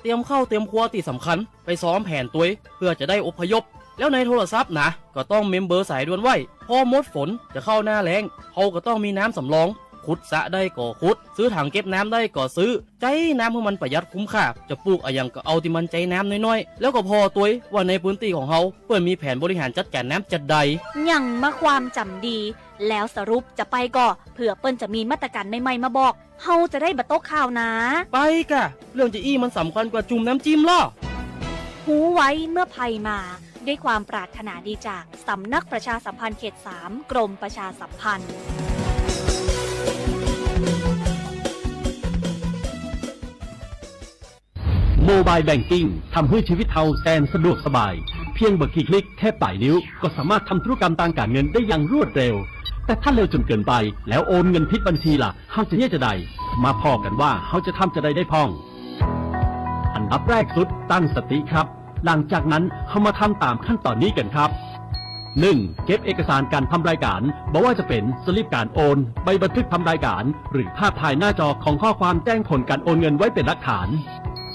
เตรียมเข้าเตรียมครัวที่สำคัญไปซ้อมแผนตัวเพื่อจะได้อพยพแล้วในโทรศัพท์นะก็ต้องเมมเบอร์สายด่วนไว้พอหมดฝนจะเข้าหน้าแล้งเขาก็ต้องมีน้ำสำรองขุดสระได้ก็ขุดซื้อถังเก็บน้ำได้ก็ซื้อใจน้ำให้มันประหยัดคุ้มค่าจะปลูกอะไรอย่างก็เอาที่มันใจน้ำน้อยๆแล้วก็พอตัวว่าในพื้นที่ของเขาเปิดมีแผนบริหารจัดการน้ำจัดใดยังมาความจำดีแล้วสรุปจะไปก็เผื่อเปิ้นจะมีมาตรการใหม่ๆมาบอกเฮาจะได้บะโต๊ะข่าวนะไปกะเรื่องจะอี้มันสำคัญกว่าจุ่มน้ำจิ้มล่ะหูไว้เมื่อภัยมาด้วยความปรารถนาดีจากสำนักประชาสัมพันธ์เขต 3 กรมประชาสัมพันธ์โมบายแบงกิ้งทำให้ชีวิตเราแสนสะดวกสบายเพียงบักกี่คลิกแค่ปลายนิ้วก็สามารถทำธุรกรรมทางการเงินได้อย่างรวดเร็วแต่ถ้าเร็วจนเกินไปแล้วโอนเงินผิดบัญชีล่ะเขาจะจะใดมาพอกันว่าเขาจะทำจะได้พ้องอันดับแรกสุดตั้งสติครับหลังจากนั้นเขามาทำตามขั้นตอนนี้กันครับ 1. เก็บเอกสารการทำรายการบอกว่าจะเป็นสลิปการโอนใบบันทึกทำรายการหรือภาพถ่ายหน้าจอของข้อความแจ้งผลการโอนเงินไว้เป็นหลักฐาน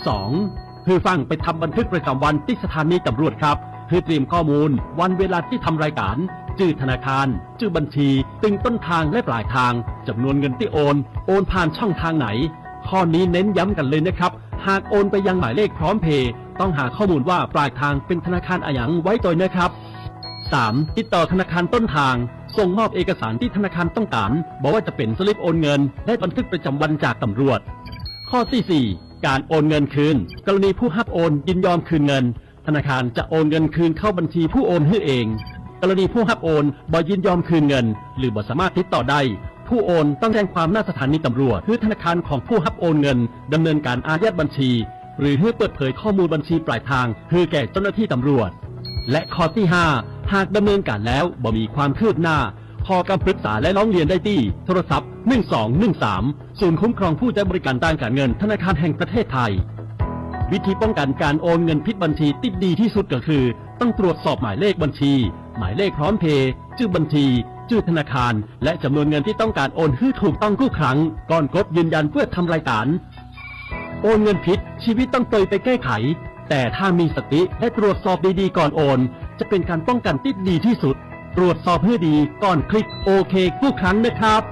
2. เพื่อฟังไปทำบันทึกประจำวันที่สถานีตำรวจครับเพื่อเตรียมข้อมูลวันเวลาที่ทำรายการชื่อธนาคารชื่อบัญชีตึงต้นทางและปลายทางจำนวนเงินที่โอนผ่านช่องทางไหนข้อนี้เน้นย้ำกันเลยนะครับหากโอนไปยังหมายเลขพร้อมเพย์ต้องหาข้อมูลว่าปลายทางเป็นธนาคารอะไรไว้ตัวนะครับ 3. ติดต่อธนาคารต้นทางส่งมอบเอกสารที่ธนาคารต้องการบอกว่าจะเป็นสลิปโอนเงินและบันทึกประจำวันจากตำรวจข้อที่ 4. การโอนเงินคืนกรณีผู้รับโอนยินยอมคืนเงินธนาคารจะโอนเงินคืนเข้าบัญชีผู้โอนให้เองกรณีผู้รับโอนบ่ยินยอมคืนเงินหรือบ่สามารถติดต่อได้ผู้โอนต้องแจ้งความหน้าสถานีตำรวจหรือธนาคารของผู้รับโอนเงินดำเนินการอายัดบัญชีหรือให้เปิดเผยข้อมูลบัญชีปลายทางคือแก่เจ้าหน้าที่ตำรวจและข้อที่ 5 หากดำเนินการแล้วบ่มีความคืบหน้าขอคำปรึกษาและร้องเรียนได้ที่โทรศัพท์1213ศูนย์คุ้มครองผู้ใช้บริการด้านการเงินธนาคารแห่งประเทศไทยวิธีป้องกันการโอนเงินผิดบัญชีที่ดีที่สุดก็คือต้องตรวจสอบหมายเลขบัญชีหมายเลขพร้อมเพย์ชื่อบัญชีชื่อธนาคารและจำนวนเงินที่ต้องการโอนให้ถูกต้องทุกครั้งก่อนกดยืนยันเพื่อทำรายการโอนเงินผิดชีวิตต้องไปแก้ไขแต่ถ้ามีสติและตรวจสอบดีๆก่อนโอนจะเป็นการป้องกันที่ดีที่สุดตรวจสอบให้ดีก่อนคลิกโอเคทุกครั้งนะครับ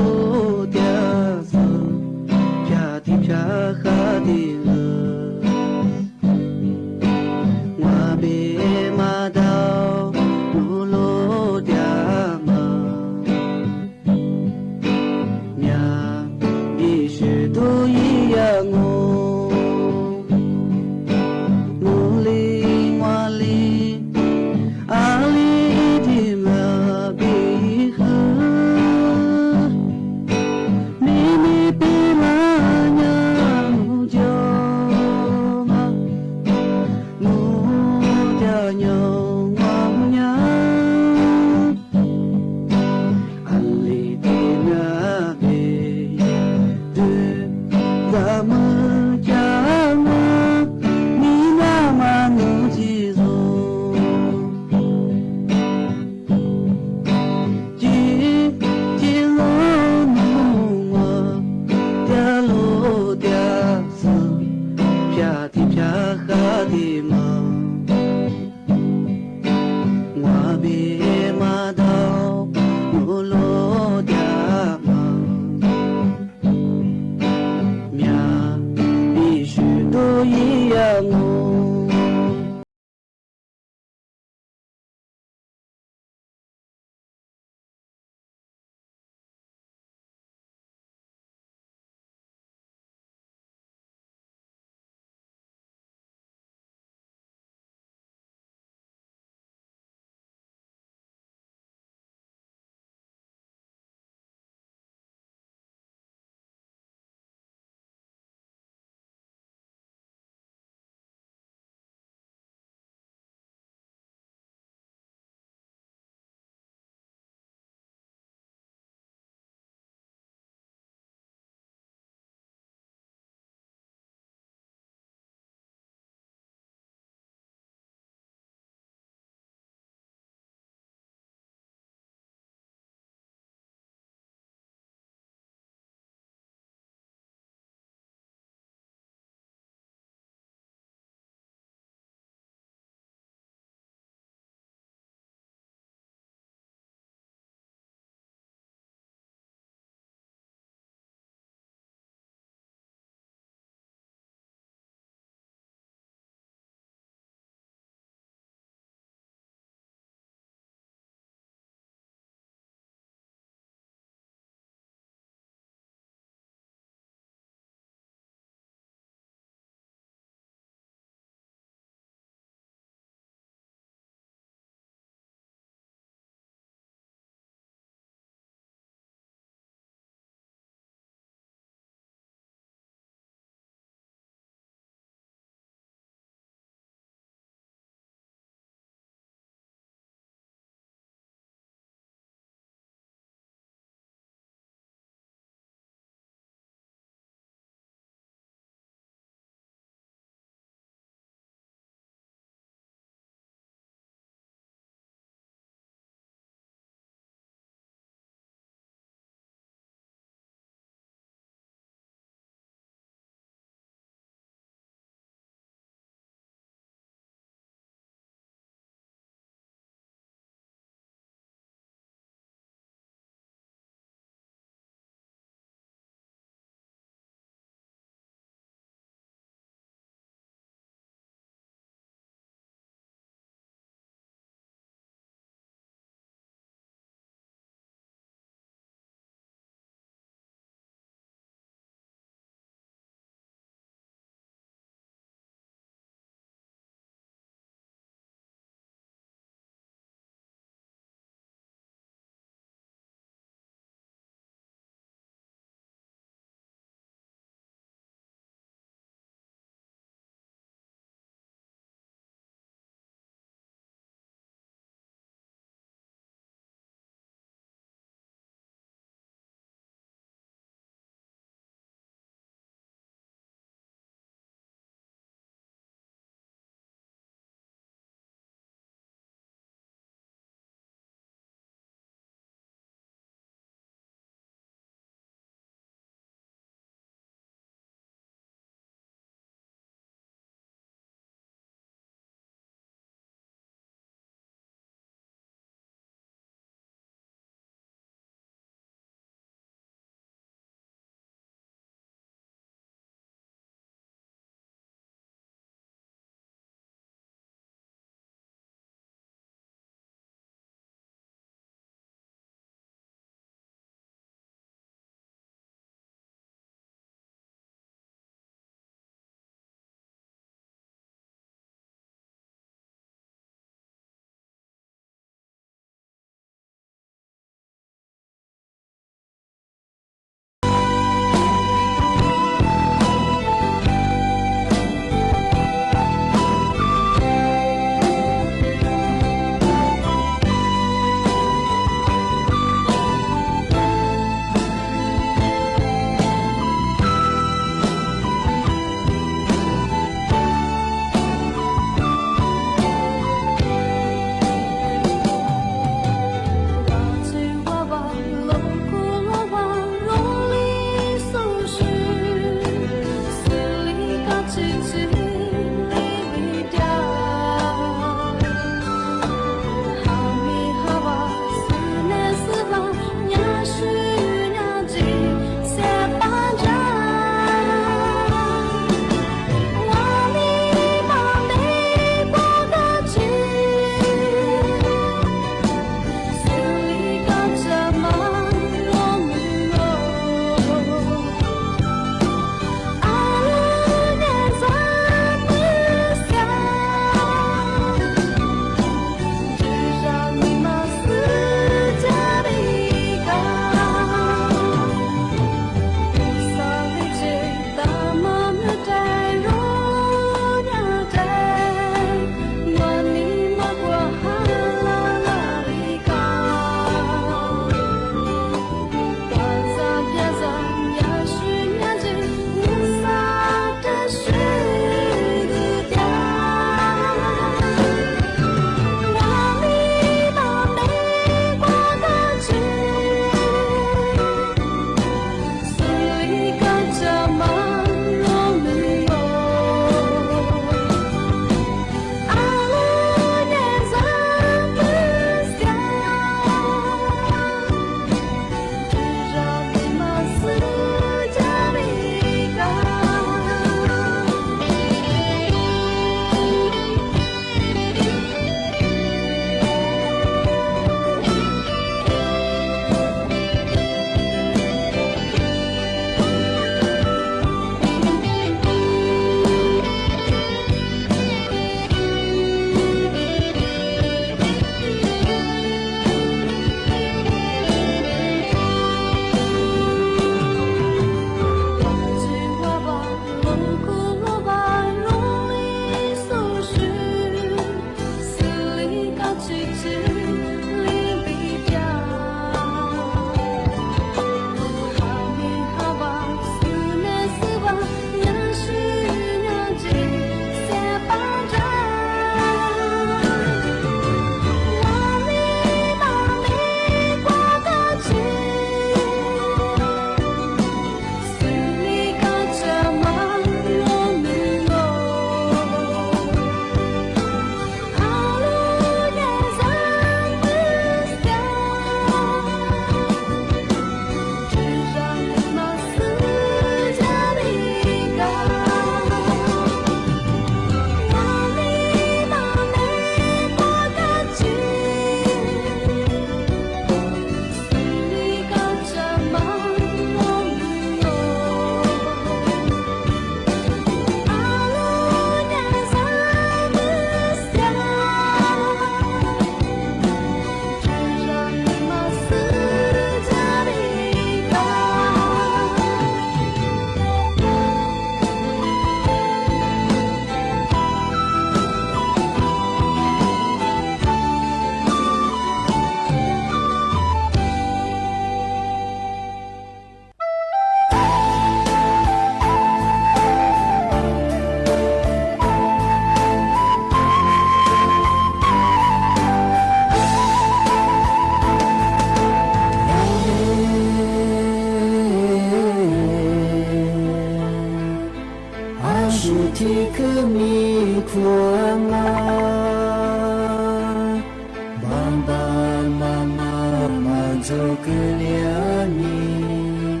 走个了你，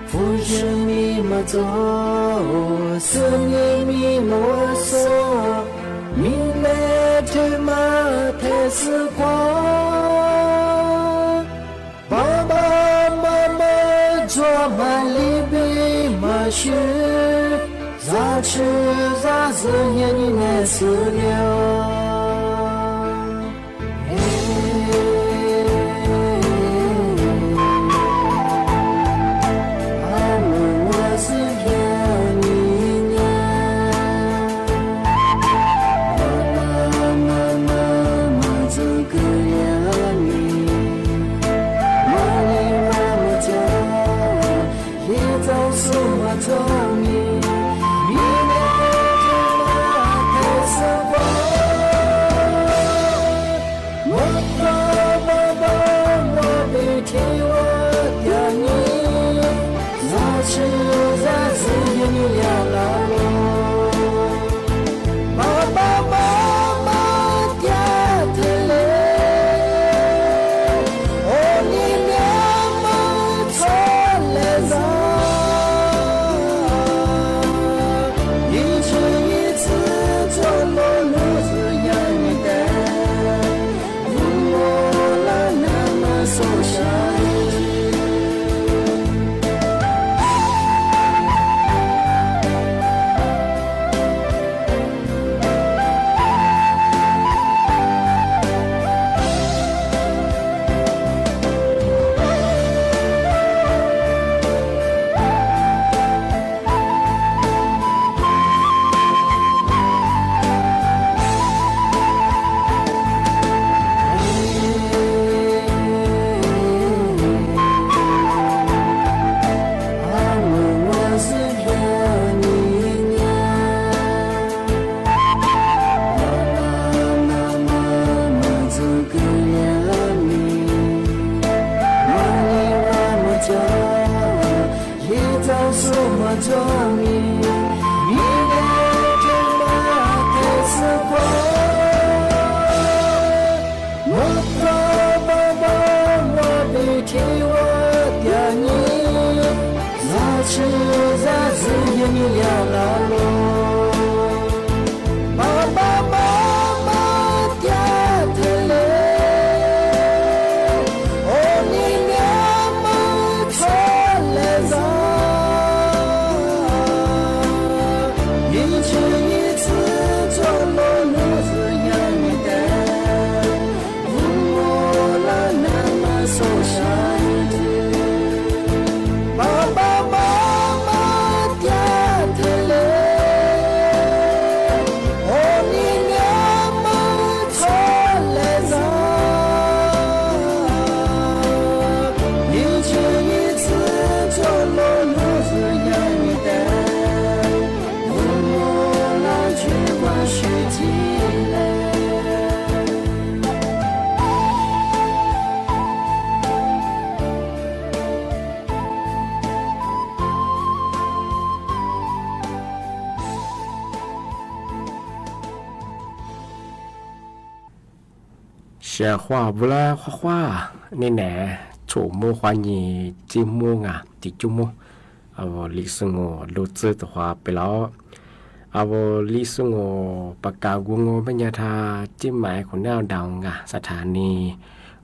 浮生迷茫走，思念迷茫说，明白天马太时光，爸爸妈妈做满里边马学，咋吃咋子也你难死了。小花不啦花花，你呢？楚木花你寂寞啊，地寂寞。我历史我录制的话ไปแล้ว我历史我ประกาศ我บรรยาทาจิ้มหมายของแนวดาวงะสถานี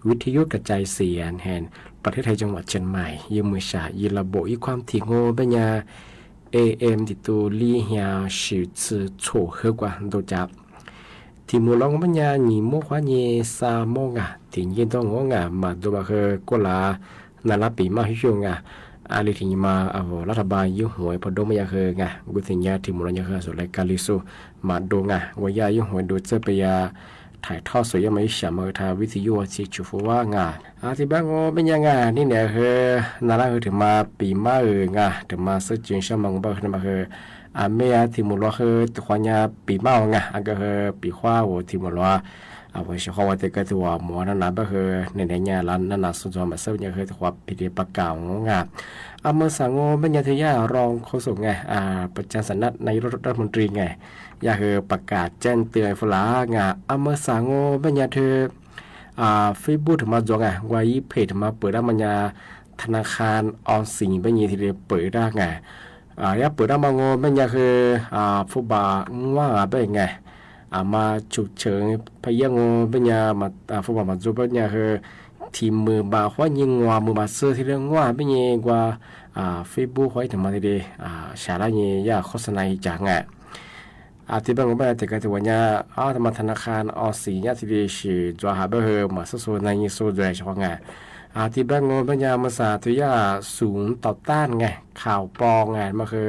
วิทยุกระจายเสียงแห่งประเทศไทยจังหวัดเชียงใหม่ยืมมือฉายีระบบอีความถี่我บรรยา AM ติดตัวลี่เหียวสิวชื่อโฉเฮกว่าโดจับที่มูลองปัญญาหนีโมขวาเยซาโมงะที่ยินต้องงะมาดูบะเฮกุลานาลาปีมาฮิชงะอาลิทิมารัฐบาลยุ่งหวยพอดมยาเฮงะกุศิญญาที่มูลยาเฮสุไลกาลิสุมาดูงะวายายุ่งหวยดูเจเปียถ่ายทอดสวยไม่ฉามทาวิทยุชิจูฟัวงะที่บ้านงเป็นยังไงนี่เนี่ยเฮนาลาเฮถึงมาปีมางะถึงมาซื้อจินชมังบ้าถึงมาเฮเมียที่มูลว่าคือตัวเนี่ยปีเมาไงก็คือปีขว้าวัวที่มูลว่าวันเช้าวันที่ก็ตัวหมอนั่นก็คือในเนี่ยร้านนั่นสุดยอดมาเสิร์ฟเนี่ยคือตัวพิธีประกาศงะเมื่อสังโง่เป็นยังที่ย่ารองโฆษกไงประจำสำนักนายรัฐมนตรีไงอยากคือประกาศแจ้งเตือนฝรั่งไงเมื่อสังโง่เป็นยังที่ เฟซบุ๊กถึงมาจงไงว่ายี่เพจมาเปิดได้มันยาธนาคารออมสินเป็นยี่ที่เดียวเปิดได้ไงเนี่ยเปิดได้มางงเป็นยี่คือผู้บ่าวว่าเป็นไงมาฉุกเฉินพยางเป็นยี่มาผู้บ่าวมาจูเป็นยี่คือทีมมือบาว่ายิงว่ามือบาเสื้อที่เรื่องว่าเป็นยี่กว่าเฟซบุ๊กไว้ถึงมาที่เดียวชาลายี่ยาโฆษณาจากไงที่บางคนแต่ก็ถือว่าเนี่ยทำธนาคารออมสินเนี่ยที่ดีชื่อจะหาไปเหอะมาสู้ในยี่สู้ด้วยช่องไงที่บางคนเป็นยามาสาธุยาสูงต่อต้านไงข่าวปองไงมาคือ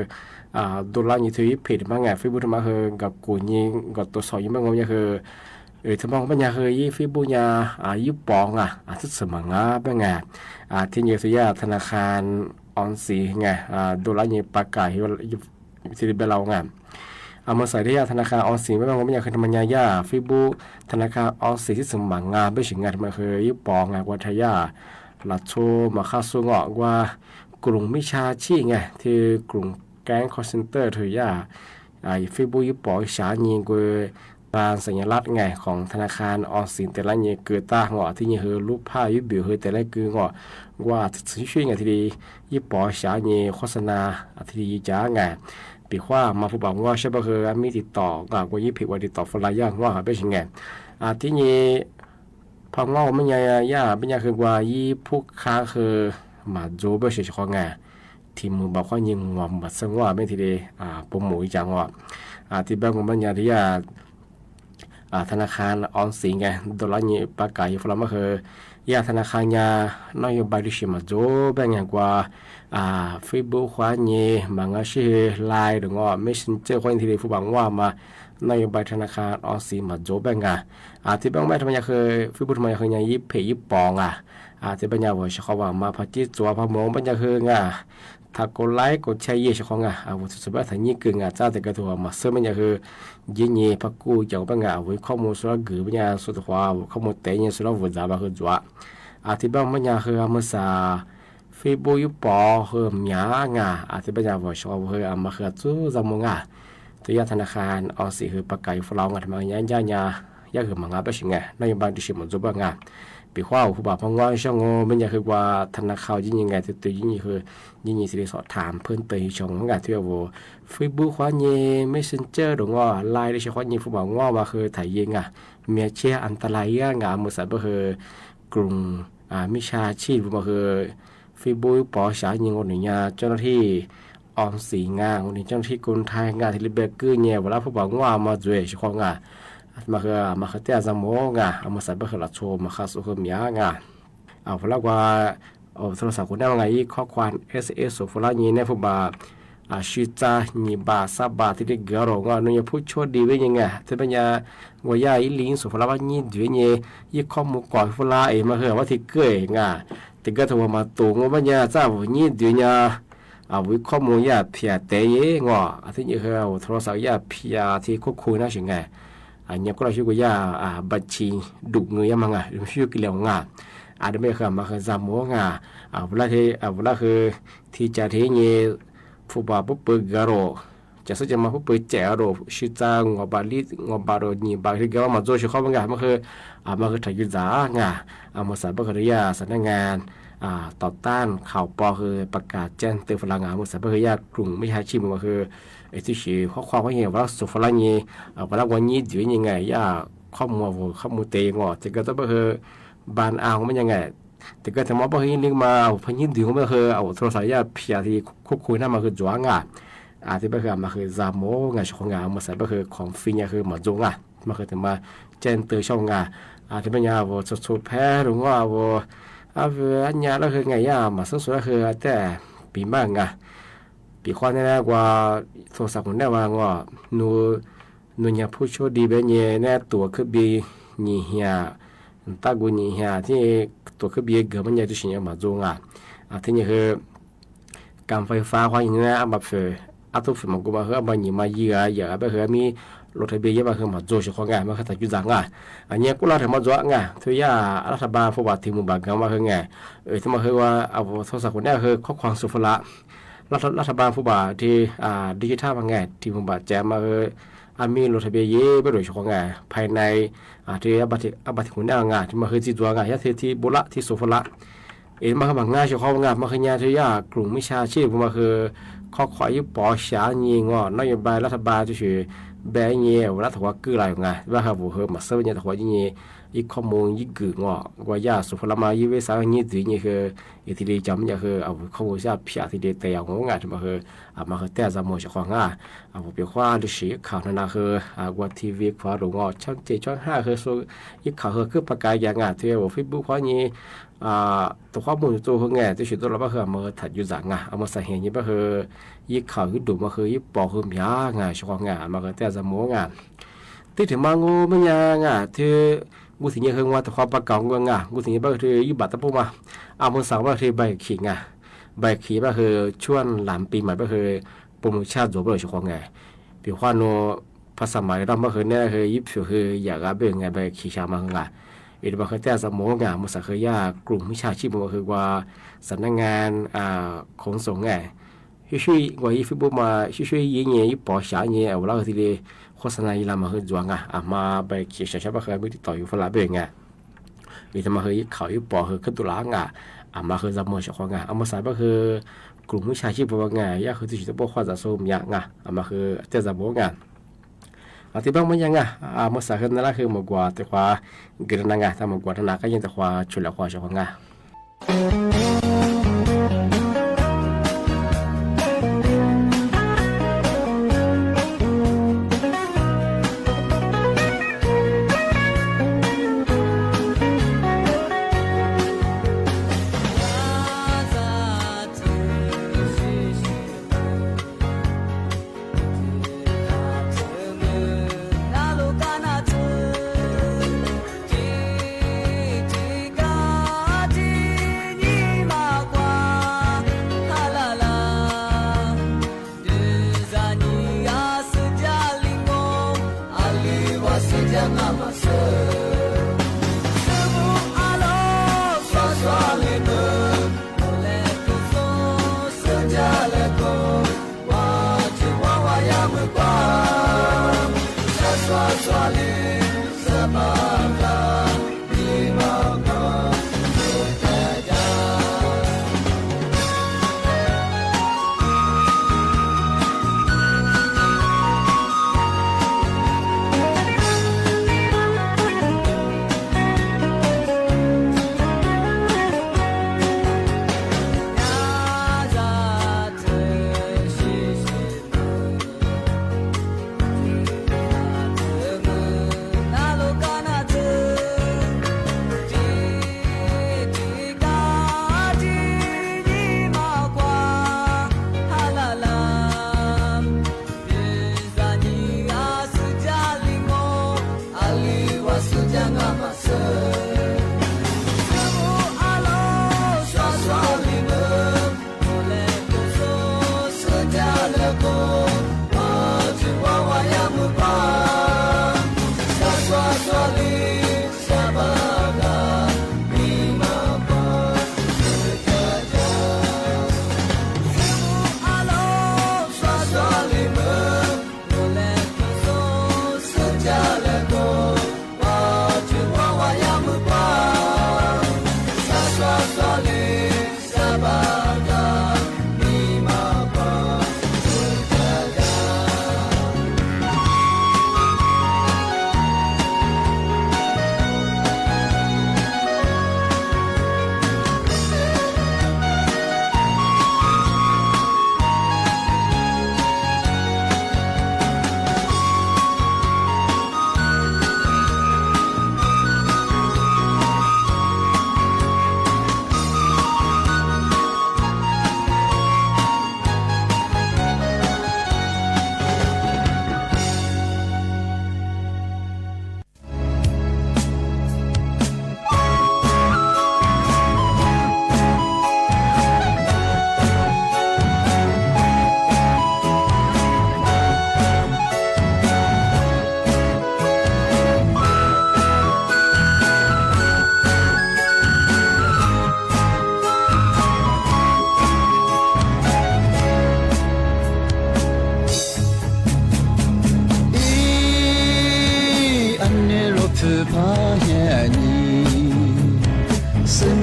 ดูแลยี่ที่ผิดมาไงเฟซบุ๊กมาคือกับกูยิงกับตัวสอยยี่บางคนเนี่ยคือที่บางคนเป็นยาคือยี่เฟซบุ๊กเนี่ยยี่ปองที่สมังเป็นไงที่ยี่ที่ยาธนาคารออมสินไงดูแลยี่ประกาศที่เป็นเราไงมาใส่ที่ธนาคารออมสินไม่บางคนไม่อยากเคยทำงานยาเฟซบุ๊กธนาคารออมสินที่สมัครงานไม่ถึงงานมาเคยยุบปองวัทยาหลัดโชมาเข้าสู้งอกว่ากลุ่มมิชาชีไงที่กลุ่มแก๊งคอร์เซนเตอร์ถือยาเฟซบุ๊กยุบปองฉายิงกูการสัญลักษณ์ไงของธนาคารออมสินแต่ละเนี่ยเกิดตาหงอที่เนี่ยคือรูปภาพยุบบิวคือแต่ละคืองอว่าช่วยไงที่ดียุบปองฉายิงโฆษณาที่ดีจ้าไงปีว่ามาผู้บอกว่าใช่ปะคือมีติดต่อกับว่ายี่ผิดว่าติดต่อฟลายย่างว่าเป็นยังไงที่นี่พอว่าไม่ยายาเป็นยังคือว่ายี่ผู้ค้าคือมาโจเบอร์เฉยๆไงทีมือบอกว่ายิงว่าบัดซึ่งว่าไม่ทีเดียปุ่มหมูจังว่าที่บางคนเป็นยังที่ธนาคารออมสินไงโดยนี่ประกาศอยู่ฟลามาคือยาธนาคารยานโยบายที่ชิมาโจเป็นยังกว่าเฟซบุ๊กว่านี่บางชื่อไลน์หรือว่าไม่สินเจอคนที่ได้ผู้บังว่ามานโยบายธนาคารออมสินมาโจเป็นไงที่บางไม่ทำไมคือเฟซบุ๊กทำไมคือยังยิบเพย์ยิบปองที่เป็นยังว่าเขาว่ามาพัฒน์ตัวพมองเป็นยังคือไงถ้ากดไลค์กดแชร์ยี่ช่องว่าสุดท้ายถ้ายี่กึ่งจ้าแต่ก็ถือว่ามาเสริมเป็นยังคือยี่นี่พักกูจะเป็นไงว่าข้อมูลสุดกือเป็นยังสุดท้ายข้อมูลเตยสุดวุ่นวายคือจ้าที่บางเป็นยังคือมาสาเฟซบุ๊กยุบปอคือมีที่เป็นยังว่าชอบคือมาคือจู้จำมงตัวยาธนาคารออมสินคือประกาศฟลาวทำไมย่าคือมังเป็นยังไงนโยบายที่ชิมันจูเป็นไงปีว่าผู้บ่าวพังว่าช่องเป็นยังคือว่าธนาคารยิ่งยังไงตัวยิ่งคือยิ่งสิริสอบถามเพิ่มเติมช่องงานที่ว่าเฟซบุ๊กว่าเนี่ยไม่เซนเจอร์หรือว่าไลน์ได้ใช้ว่าเนี่ยผู้บ่าวว่าคือถ่ายยิงมีเชื่ออันตรายงานมือสับคือกลุ่มมิชาชีพมาคือเฟซบุ๊กปอสายยิงคนหนึ่งเจ้าหน้าที่ออมสินคนนี้เจ้าหน้าที่คนไทยงานที่ริเบกือเนี่ยเวลาผู้บ่าวว่ามาด้วยช่องมาคือเตี้ยจมูกมาใส่เบอร์หลัดโชว์มาข้าสุขมีพอแล้วว่าโทรศัพท์คนได้ว่าไงข้อความ SS พอแล้วนี่เนี่ยผู้บ่าวชิจานีบาซาบาที่ได้เกลือนุ่ยผู้ช่วยดีเป็นยังไงที่เป็นยังว่ายาอีลิงสุพลาว่านี่ด้วยเนี่ยยี่ข้อมูลก่อนพลามาคือว่าที่เกยที่ก็ถือว่ามาตัวว่าเป็นยังจ้าวันนี้ด้วยเนี่ยวิข้อมูลยาเพียเตยที่นี่คือโทรศัพท์ยาเพียที่ควบคุมน่าสิไงเนี่ยก็เราชื่อว่าบัญชีดุเงยมังชื่อกิเลงอาจจะไม่เคยมาเคยจำว่าเวลาคือที่จะที่นี่ผู้บ่าวผู้เปิดกระโดดจะซึ่งจะมาผู้เปิดแจกกระโดดชื่อจางงบาลีงบาโรนี่บางทีก็มาโจชื่อเขาบางอย่างมันคือถ่ายยุติมาสารบัครียาสำนักงานต่อต้านข่าวปลอมคือประกาศแจ้งเตือนฝรั่งมาสารบัครียากลุ่มไม่ใช่ชิมมันคือที่ชื่อข้อความว่าอย่างว่าสุฝรั่งนี่เวลาวันนี้อยู่ยังไงข้อมูลเตงแต่ก็ต้องคือบานอ่างมันยังไงแต่ก็ทำมาพอยินลิงมาพอยินถึงมันคือโทรศัพท์เพียที่ควบคุมนั่นมันคือจ้วงที่มันคือมันคือจามงช่องมาใส่มันคือของฟินคือมาจงมันคือถึงมาแจ้งเตือนช่องที่มันว่าสุดแพ้หรือว่าอันนี้แล้วคือไงมาสุดๆคือแต่ปีมากปีข้อนี้นะว่าโทรศัพท์คนได้ว่านูเนี่ยผู้ช่วยดีเป็นเนี่ยแน่ตัวคือบีนี่เฮียตากุนี่เฮียที่ตัวคือบีเกิดมันใหญ่ที่สุดมาจงที่นี่คือการไฟฟ้าความอย่างนี้แบบทุกฝ่ายมันก็มาคือมันยิ่งมาเยอะแบบคือมีรถทะเบียนมาคือมาโจชของมันคือแต่ยุจังอันนี้กูเราถึงมาโจทุยารัฐบาลผู้ว่าทีมบางกันมาคือที่มาคือว่าโทรศัพท์คนนี้คือข้อความสุภาพรัฐบาลผู้บ่าที่ดิจิทัลบางแง่ที่ผู้บ่าแจมมาคือ มีรถทะเบียนเย่ไปโดยเฉพาะไงภายในที่บัตรหุ่นงานที่มาคือจีตัวงานที่บุระที่โซฟละมาคือบางงานเฉพาะงานมาคืองานที่ยากกลุ่มวิชาชีพมาคือข้อขอยุบปอชาเงียงอนโยบายรัฐบาลจะช่วยแบงเงียวรัฐวักคืออะไรไงว่าครับผมมาเสิร์ฟเนี่ยแต่ว่าอย่างนี้อีกข้อมูลยิ่งกึ่งอ่ะว่ายาสุภาพมายิ่งเวสาอย่างนี้ถือเนี่ยคือที่ดีจำเนี่ยคือเอาข้อมูลที่พิจารณาที่ดีแต่อย่างงานที่มาคือมาคือแต่จะมองเฉพาะงานเปรียบว่าดูสิข่าวนั้นนะคือว่าทีวีข่าวหลงอ่ะช่อง7 ช่อง 5คือส่วนอีกข่าวคือประกาศอย่างงานที่ว่าเฟซบุ๊กเพราะนี้ตัวข้อมูลตัวเขาไงตัวชุดตัวเราก็คือมาถัดอยู่จากงานเอามาใส่เห็นนี่ก็คือยิ่งข่าวยิ่งดูมาคือยิ่งปอกคือมีงานเฉพาะงานมาคือแต่จะมองงานที่ถึงมางูมันยังที่กูถึงยังเคยว่าแต่ความประกอบงานกูถึงยังคือยุบบัตรตั้งพวกมาเอามาสั่งว่าคือใบขี่งานใบขี่ก็คือช่วงหลังปีใหม่ก็คือโปรโมชั่นจบเลยเฉพาะงานเปียกว่าโนภาษาใหม่เราก็คือเนี่ยคือยิบคืออยากเป็นไงใบขี่ชามาไงอีกบางคนแต่สมองงานมันสักยากลุ่มวิชาชีพมันคือว่าสำนักงานขนส่งไงช่วยว่าอีฟิบุมาช่วยยิงเงี้ยปอชาเงี้ยเราทีเดียโฆษณาอีลามาคือจวงมาไปเขียนชาบ้าเคยไม่ติดต่ออยู่ฝรั่งเป็นไงมีทำมาคือเขาอีปอคือขึ้นตัวล้างมาคือจำมือเฉพาะไงมาใส่ก็คือกลุ่มวิชาชีพเป็นไงยากคือที่จะบอกว่าจะสู้มยากไงมาคือแต่สมองงานที่บางมันยังมาสักนั่นแหละคือมากกว่าแต่ว่าเกิดนั่งถ้ามากกว่าท่านักก็ยังแต่ว่าชุดละความเฉพาะงาน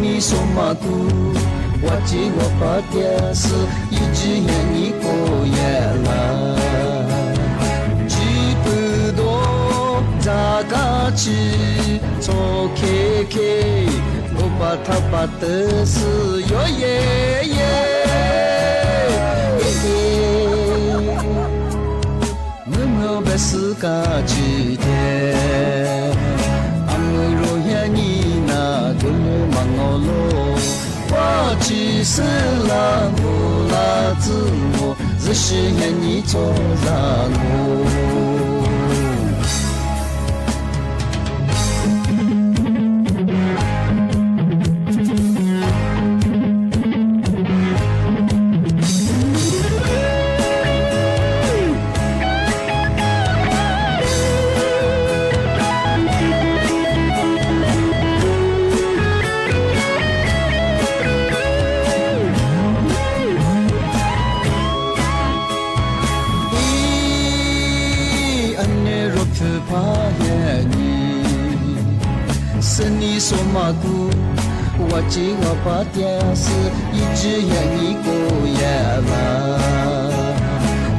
你说嘛都，我记我把电视一直眼你过眼了，几百多咋个去做 KK， 我把他把的是哟耶耶耶，我们不是个几天。我其实啦，我啦自我，只是愿你做让我。是你说嘛姑，我记我把电视一直眼你过眼了，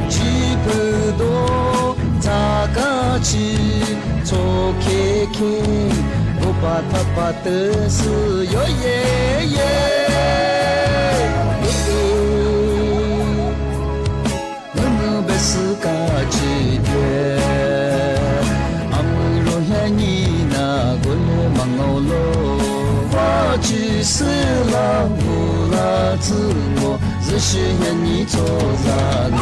几百多咋个去做 KK， 我把他把的是哟耶耶，我们不是个几天。你那过来忙我喽，我去死了，我啦自我，只是愿你做啥喽。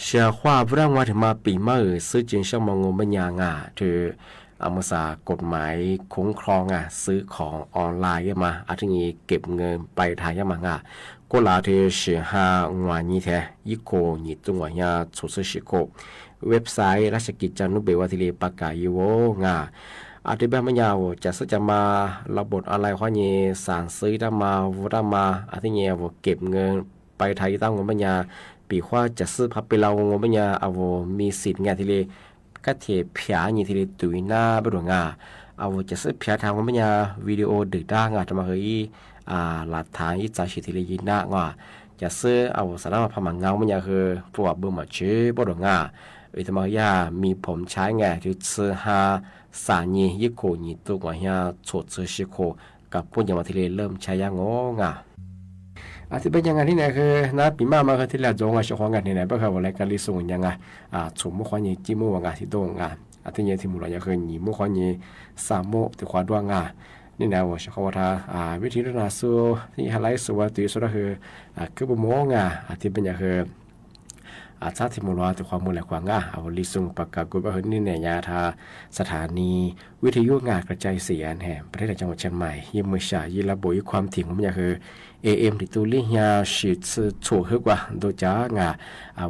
เชื่อว่าเรื่องว่าถึงมาปีเมื่อซื้อจริงช่างมองงมันยางอ่ะถืออามาสากฎหมายคุ้มครองอ่ะซื้อของออนไลน์มาอาทิตย์นี้เก็บเงินไปทายมาอ่ะก็ลาที่เสียหางวนี้แท้ยิ่งโคยิ่งตัวอย่างชุดสิโคเว็บไซต์ราชกิจจานุเบกวัติเลปากกาอยู่ว่อาทิตย์แบบไม่ยาวจะซื้อจะมาระบบอะไรข้อนี้สั่งซื้อได้มาวัดมาอาทิตย์นี้ว่าเก็บเงินไปไทยตั้งเงินปัญญาปีว่าจะซื้อพับไปเราเงินปัญญาเอามีสิทธิ์งานที่เลยก็เทียบเพียงที่เลยตุยหน้าไปดูงาเอาจะซื้อเพียงทางเงินปัญญาวิดีโอดึกได้งาทำมาเฮ้ยหลักฐานยี่จ่ายสิทธิ์ที่เลยยินหน้างาจะซื้อเอาสารมาพมังเงาปัญญาคือพวกเบื่อมาชื่อไปดูงาทำมาเฮ้ยมีผมใช้งานที่ซื้อหาสารยี่ยี่โคยี่ตัวอย่างชดซื้อสิโคกับปุ่นยามาที่เลยเริ่มใช้ยางงาอาทิตย์เป็นยังไงที่ไหนคือนะปีมาคือที่เราจงอ่ะช่วงงานที่ไหนบ้างครับวันแรกการลิส่งยังไงสมมุติว่านี่จีมูงานที่ตรงอาทิตย์นี้ที่มุลอยากคือนี่มุขว่านี่สามโมที่ขวาดวงนี่นะว่าช่วงว่าวิธีการสู้ที่หาไลฟ์สู้ว่าตัวสุดคือบุโมงอาทิตย์เป็นยังคือชาติมุลอยที่ความมุลกว่างเอาลิส่งประกาศกุบะนี่เนี่ยยาทาสถานีวิทยุงานกระจายเสียงแห่งประเทศจังหวัดเชียงใหม่ยิ่งมือฉายยิ่งระบุความถี่ของมันยังคือAM ที่ตัวลิยาสิทธิ์ถูกฮึกว่าโดยจ้าง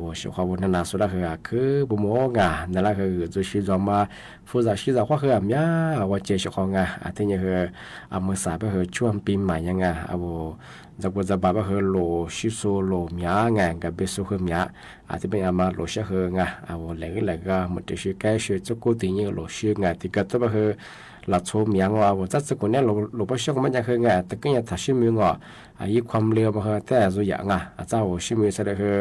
ว่าช่วงความวันนั้นสุดคือบุโมงนั่นแหละคือจะชี้จอมาฟูจะชี้จะว่าคืออะไรว่าเจ้าช่วงอาทิตย์นี้คือเมื่อสายไปคือช่วงปีใหม่ยังจากวันจะบ่ายคือโลชิโซโลมีกับเบสุคือมีอาทิตย์เป็นมาโลชิคือแหล่งก็มันจะชื่อแก่ชื่อจุกุตินี่โลชิที่ก็ตัวคือหลักโชว์มีว่าจัดสกุลเนี่ยโลบชิมันจะคือแต่ก็ยังทัชมียี่ความเร็วมาคือแต่ส่วนใหญ่เจ้าชิมีแสดงคือ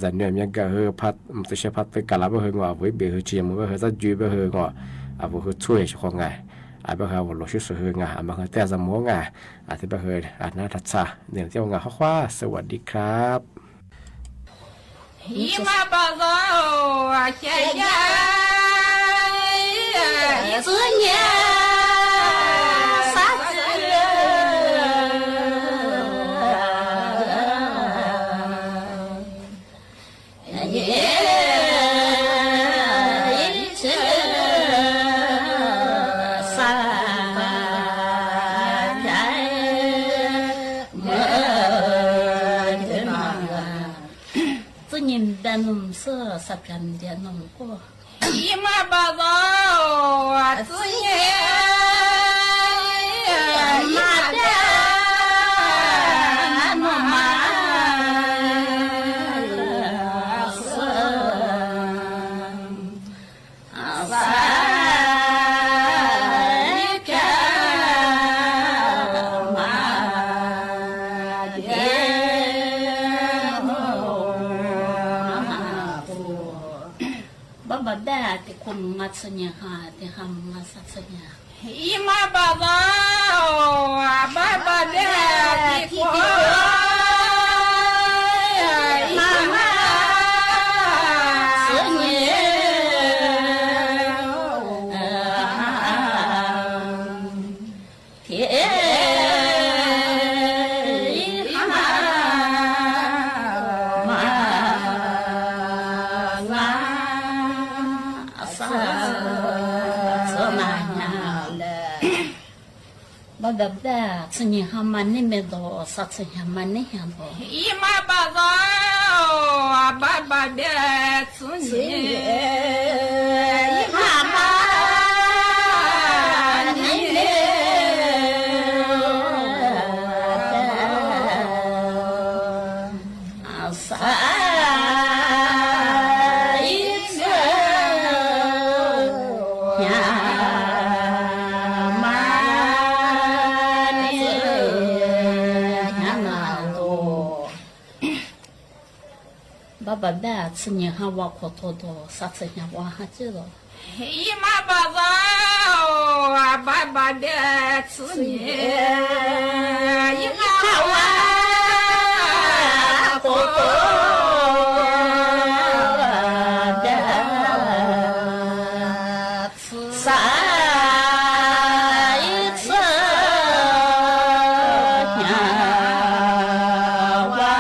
จะเนี่ยมันก็คือพัดมันจะใช้พัดไปกลับไปคือไว้เบื่อเจียมก็คือจะจุยไปคือคือช่วยช่วงไปคือว่าโลชิสุคือมาคือแต่สมองที่ไปคือน่าทัดซะเดี๋ยวเที่ยวข้าสวัสดีครับฮิมาบาโลเฮียสุญญาสัจdan se sabran dia nongko ima bago atunya mada mamaที่คุมมัดสัญญาที่ทำมาสัญญาอิมาบาบาบาบาเดที่คุมมาสัญญาที่แบบได้สัญญามันนี่ไม่โดสัญญามันนี่เห็นบ่อีมาบาบาบาบาเดสัญญาอีมาบานี่สาบาได้สัญญาว่าขอโทษสัญญาว่าฮัจโร่ฮิมาบาบาบาบาเดสัญญาฮิมาว่าขอโทษสายสัญญาว่า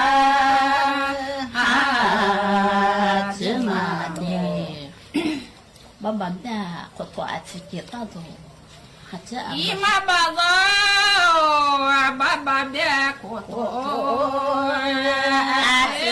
爸爸的可多爱吃鸡蛋子，还这样。姨妈爸爸，爸爸的可多爱吃。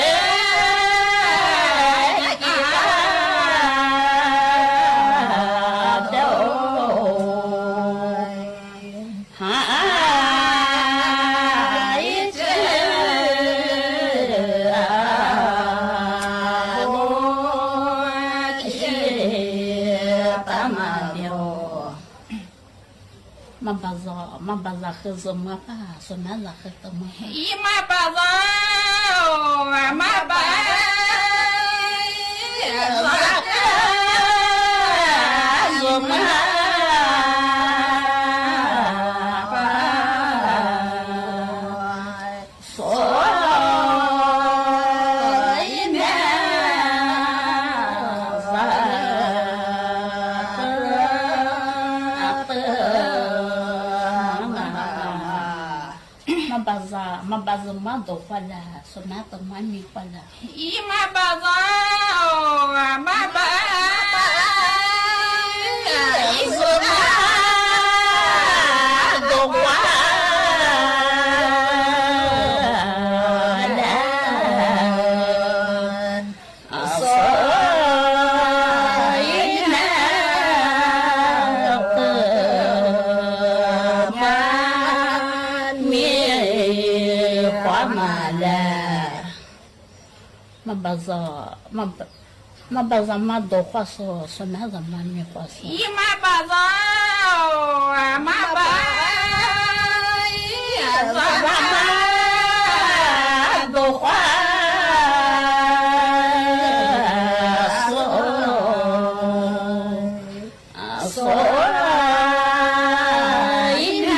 妈把那喝什么吧？说那那喝什么？姨妈爸爸，妈爸，那喝什么？妈把什么都换了，说那都买米换了。姨妈爸爸，妈爸，什么都换了，所以呢，妈把什么都话说那什么没话说。姨妈爸爸，妈爸，什么都话说，所以呢，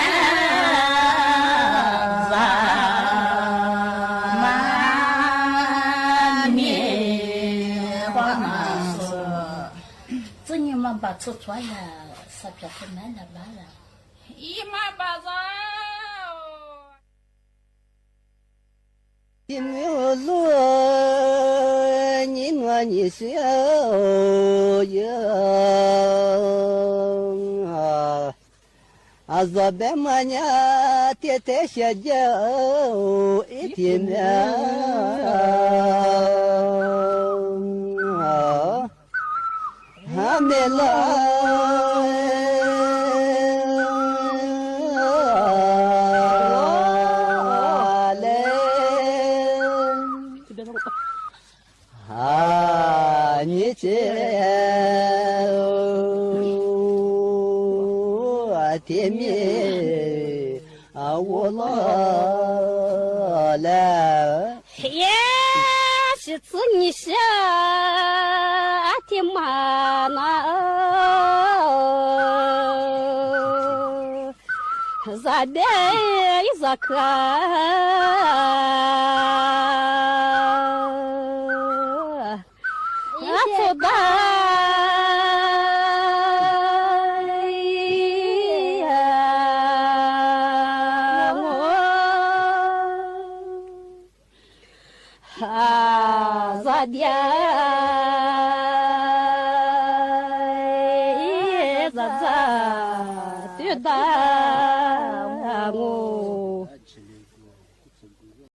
把出出来，啥子很难的办了。姨妈爸爸，金牛座，你我你小呀啊，左边嘛呀，天天下脚一天呀。还没来啊，你这天灭啊，我老了。耶，是子你下。天妈那，咋的咋看？走吧，我咋的？da